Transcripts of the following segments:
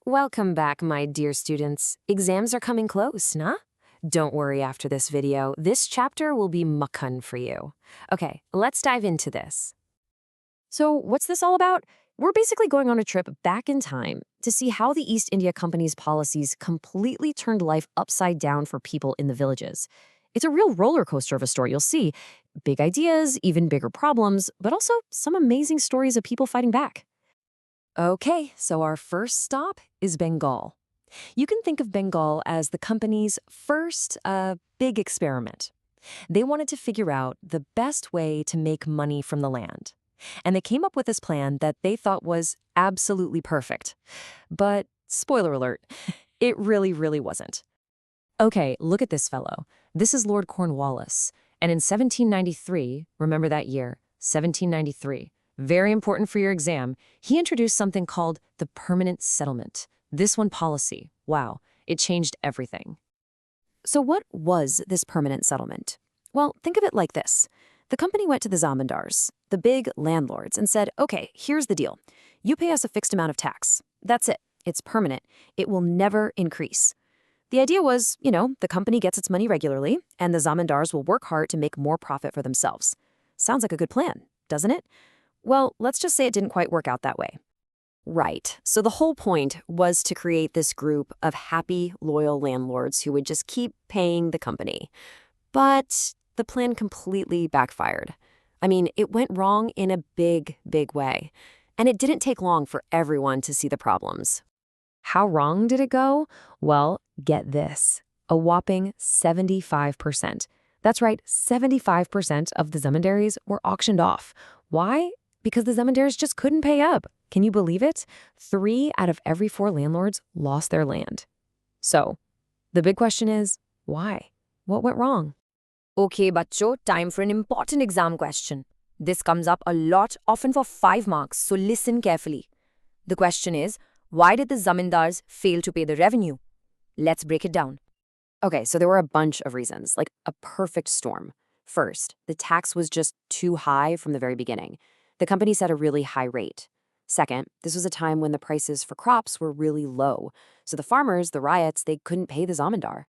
Welcome back, my dear students. Exams are coming close, nah? Don't worry after this video. This chapter will be makhan for you. Okay, let's dive into this. So what's this all about? We're basically going on a trip back in time to see how the East India Company's policies completely turned life upside down for people in the villages. It's a real roller coaster of a story, you'll see. Big ideas, even bigger problems, but also some amazing stories of people fighting back. Okay, so our first stop is Bengal. You can think of Bengal as the company's first big experiment. They wanted to figure out the best way to make money from the land. And they came up with this plan that they thought was absolutely perfect. But, spoiler alert, it really wasn't. Okay, look at this fellow. This is Lord Cornwallis. And in 1793, remember that year, 1793, very important for your exam, he introduced something called the permanent settlement. This one policy, wow, it changed everything. So what was this permanent settlement? Well, think of it like this. The company went to the Zamindars, the big landlords, and said, okay, here's the deal. You pay us a fixed amount of tax. That's it. It's permanent. It will never increase. The idea was, the company gets its money regularly, and the Zamindars will work hard to make more profit for themselves. Sounds like a good plan, doesn't it? Well, let's just say it didn't quite work out that way. Right. So the whole point was to create this group of happy, loyal landlords who would just keep paying the company. But the plan completely backfired. I mean, it went wrong in a big way. And it didn't take long for everyone to see the problems. How wrong did it go? Well, get this. A whopping 75%. That's right, 75% of the Zamindaries were auctioned off. Why? Because the Zamindars just couldn't pay up. Can you believe it? 3 out of every 4 landlords lost their land. So, the big question is, why? What went wrong? Okay, bachcho, time for an important exam question. This comes up a lot, often for 5 marks, so listen carefully. The question is, why did the Zamindars fail to pay the revenue? Let's break it down. Okay, so there were a bunch of reasons, like a perfect storm. First, the tax was just too high from the very beginning. The company set a really high rate. Second, this was a time when the prices for crops were really low. So the farmers, the ryots, they couldn't pay the zamindar.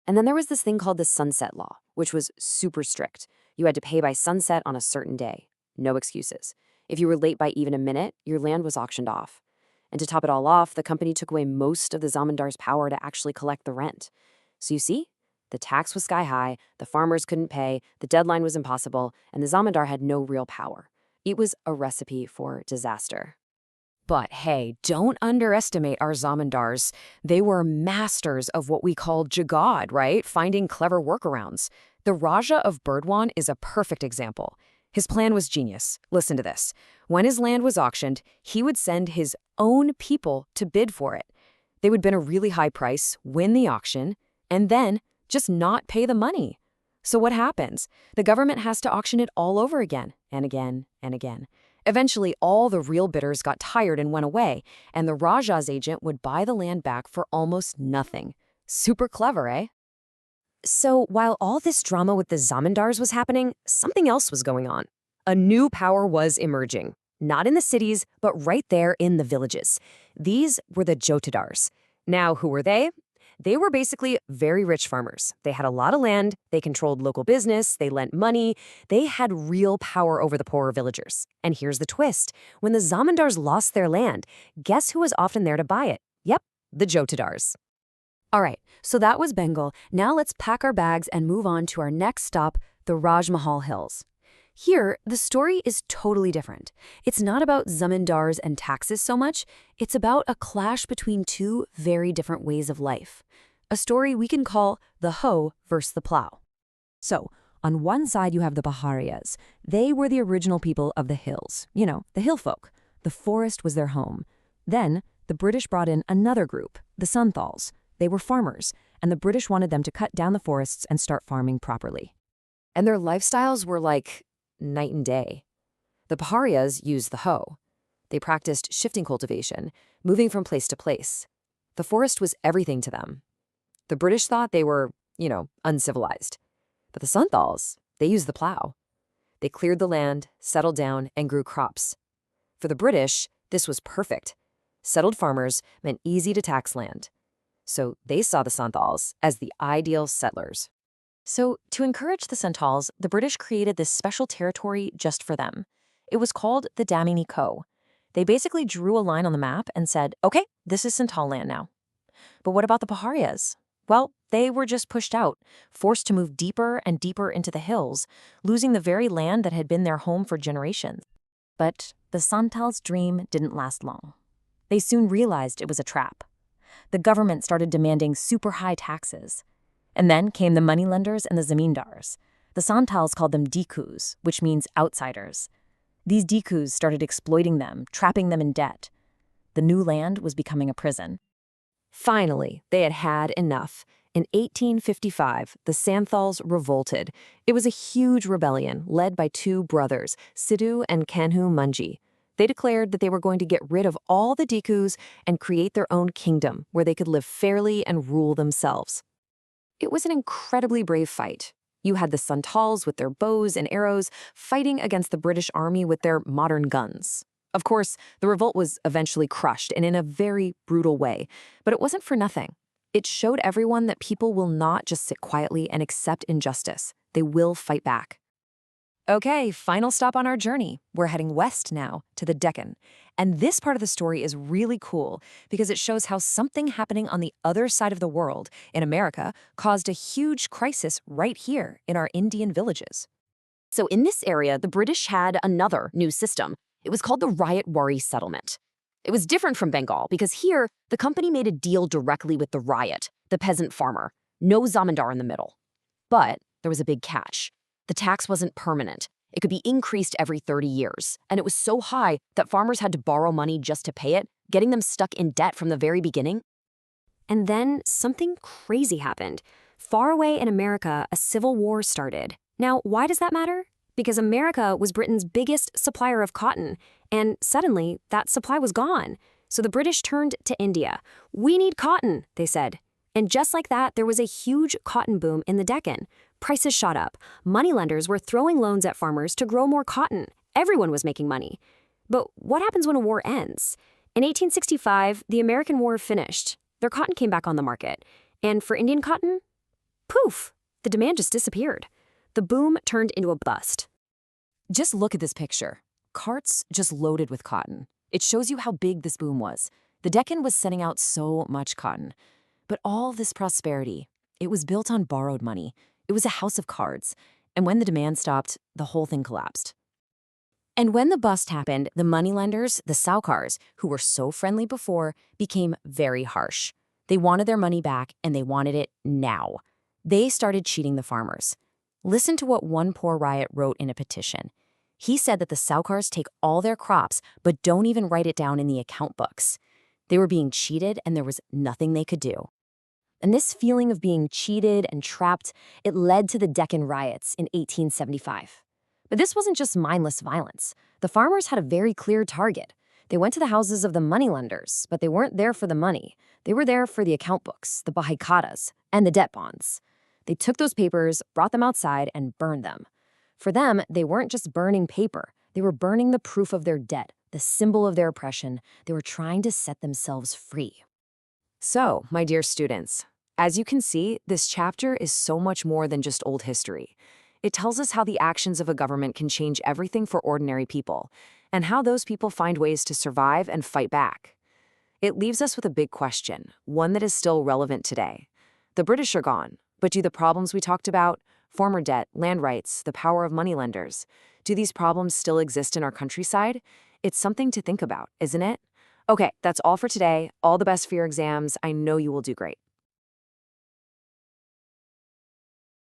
And then there was this thing called the sunset law, which was super strict. You had to pay by sunset on a certain day. No excuses. If you were late by even a minute, your land was auctioned off. And to top it all off, the company took away most of the zamindar's power to actually collect the rent. So you see, the tax was sky high, the farmers couldn't pay, the deadline was impossible, and the zamindar had no real power. It was a recipe for disaster. But hey, don't underestimate our Zamindars. They were masters of what we call Jugaad, right? Finding clever workarounds. The Raja of Burdwan is a perfect example. His plan was genius. Listen to this. When his land was auctioned, he would send his own people to bid for it. They would bid a really high price, win the auction, and then just not pay the money. So what happens? The government has to auction it all over again, and again, and again. Eventually, all the real bidders got tired and went away, and the Raja's agent would buy the land back for almost nothing. Super clever, eh? So while all this drama with the Zamindars was happening, something else was going on. A new power was emerging. Not in the cities, but right there in the villages. These were the Jotedars. Now, who were they? They were basically very rich farmers. They had a lot of land, they controlled local business, they lent money, they had real power over the poorer villagers. And here's the twist. When the Zamindars lost their land, guess who was often there to buy it? Yep, the Jotedars. All right, so that was Bengal. Now let's pack our bags and move on to our next stop, the Rajmahal Hills. Here, the story is totally different. It's not about zamindars and taxes so much. It's about a clash between 2 very different ways of life. A story we can call the hoe versus the plough. So, on one side you have the Paharias. They were the original people of the hills. The hill folk. The forest was their home. Then, the British brought in another group, the Santhals. They were farmers, and the British wanted them to cut down the forests and start farming properly. And their lifestyles were like night and day. The Paharias used the hoe. They practiced shifting cultivation, moving from place to place. The forest was everything to them. The British thought they were, uncivilized. But the Santhals, they used the plough. They cleared the land, settled down, and grew crops. For the British, this was perfect. Settled farmers meant easy-to-tax land. So they saw the Santhals as the ideal settlers. So, to encourage the Santhals, the British created this special territory just for them. It was called the Damin-i-Koh. They basically drew a line on the map and said, okay, this is Santhal land now. But what about the Paharias? Well, they were just pushed out, forced to move deeper and deeper into the hills, losing the very land that had been their home for generations. But the Santhals' dream didn't last long. They soon realized it was a trap. The government started demanding super high taxes. And then came the moneylenders and the Zamindars. The Santhals called them Dikus, which means outsiders. These Dikus started exploiting them, trapping them in debt. The new land was becoming a prison. Finally, they had had enough. In 1855, the Santhals revolted. It was a huge rebellion led by two brothers, Sidhu and Kanhu Munji. They declared that they were going to get rid of all the Dikus and create their own kingdom where they could live fairly and rule themselves. It was an incredibly brave fight. You had the Santhals with their bows and arrows fighting against the British army with their modern guns. Of course, the revolt was eventually crushed and in a very brutal way, but it wasn't for nothing. It showed everyone that people will not just sit quietly and accept injustice. They will fight back. Okay, final stop on our journey. We're heading west now to the Deccan. And this part of the story is really cool because it shows how something happening on the other side of the world, in America, caused a huge crisis right here in our Indian villages. So in this area, the British had another new system. It was called the Ryotwari settlement. It was different from Bengal because here, the company made a deal directly with the Ryot, the peasant farmer. No Zamindar in the middle. But there was a big catch. The tax wasn't permanent. It could be increased every 30 years, and it was so high that farmers had to borrow money just to pay it, getting them stuck in debt from the very beginning. And then something crazy happened. Far away in America, a civil war started. Now, why does that matter? Because America was Britain's biggest supplier of cotton, and suddenly that supply was gone. So the British turned to India. We need cotton, they said. And just like that, there was a huge cotton boom in the Deccan. Prices shot up. Moneylenders were throwing loans at farmers to grow more cotton. Everyone was making money. But what happens when a war ends? In 1865, the American War finished. Their cotton came back on the market. And for Indian cotton, poof, the demand just disappeared. The boom turned into a bust. Just look at this picture. Carts just loaded with cotton. It shows you how big this boom was. The Deccan was sending out so much cotton. But all this prosperity, it was built on borrowed money. It was a house of cards. And when the demand stopped, the whole thing collapsed. And when the bust happened, the moneylenders, the saukars, who were so friendly before, became very harsh. They wanted their money back, and they wanted it now. They started cheating the farmers. Listen to what one poor Ryot wrote in a petition. He said that the saukars take all their crops, but don't even write it down in the account books. They were being cheated, and there was nothing they could do. And this feeling of being cheated and trapped, it led to the Deccan riots in 1875. But this wasn't just mindless violence. The farmers had a very clear target. They went to the houses of the moneylenders, but they weren't there for the money. They were there for the account books, the bahikatas, and the debt bonds. They took those papers, brought them outside, and burned them. For them, they weren't just burning paper. They were burning the proof of their debt, the symbol of their oppression. They were trying to set themselves free. So, my dear students, as you can see, this chapter is so much more than just old history. It tells us how the actions of a government can change everything for ordinary people, and how those people find ways to survive and fight back. It leaves us with a big question, one that is still relevant today. The British are gone, but do the problems we talked about, farmer debt, land rights, the power of moneylenders, do these problems still exist in our countryside? It's something to think about, isn't it? Okay, that's all for today. All the best for your exams. I know you will do great.